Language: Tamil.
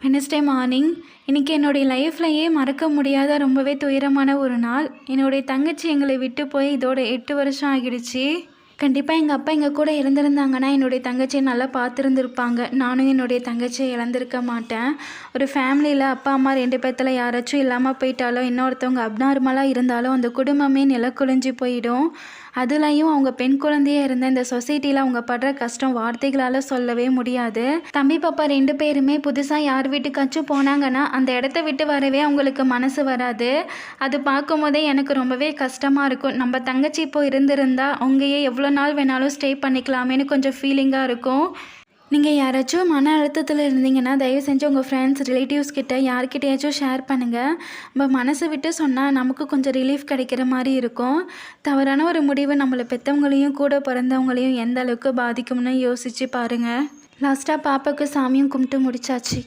வெட்னஸ்டே மார்னிங் இன்றைக்கி என்னுடைய லைஃப்லையே மறக்க முடியாத ரொம்பவே துயரமான ஒரு நாள். என்னுடைய தங்கச்சி எங்களை விட்டு போய் இதோட 8 வருஷம் ஆகிடுச்சு. கண்டிப்பாக எங்கள் அப்பா எங்கள் கூட இருந்திருந்தாங்கன்னா என்னுடைய தங்கச்சியை நல்லா பார்த்துருந்துருப்பாங்க. நானும் என்னுடைய தங்கச்சியை இழந்திருக்க மாட்டேன். ஒரு ஃபேமிலியில் அப்பா அம்மா 2 பேர்த்தில் யாராச்சும் இல்லாமல் போயிட்டாலோ இன்னொருத்தவங்க அப்நார்மலாக இருந்தாலும் அந்த குடும்பமே நிலக்குலைஞ்சி போயிடும். அதுலேயும் அவங்க பெண் குழந்தையாக இருந்த இந்த சொசைட்டியில் அவங்க படுற கஷ்டம் வார்த்தைகளால் சொல்லவே முடியாது. தம்பி பாப்பா 2 பேருமே புதுசாக யார் வீட்டுக்காச்சும் போனாங்கன்னா அந்த இடத்த விட்டு வரவே அவங்களுக்கு மனசு வராது. அது பார்க்கும்போதே எனக்கு ரொம்பவே கஷ்டமாக இருக்கும். நம்ம தங்கச்சி இப்போ இருந்திருந்தா அங்கேயே எவ்வளோ நாள் வேணாலும் ஸ்டே பண்ணிக்கலாமேன்னு கொஞ்சம் ஃபீலிங்காக இருக்கும். நீங்கள் யாராச்சும் மன அழுத்தத்தில் இருந்தீங்கன்னா தயவு செஞ்சு உங்கள் ஃப்ரெண்ட்ஸ் ரிலேட்டிவ்ஸ் கிட்ட யார்கிட்டையாச்சும் ஷேர் பண்ணுங்கள். நம்ம மனசை விட்டு சொன்னால் நமக்கு கொஞ்சம் ரிலீஃப் கிடைக்கிற மாதிரி இருக்கும். தவறான ஒரு முடிவு நம்மளை பெற்றவங்களையும் கூட பிறந்தவங்களையும் எந்த அளவுக்கு பாதிக்கும்னு யோசித்து பாருங்கள். லாஸ்ட்டாக பாப்பாவுக்கு சாமியும் கும்பிட்டு முடிச்சாச்சு.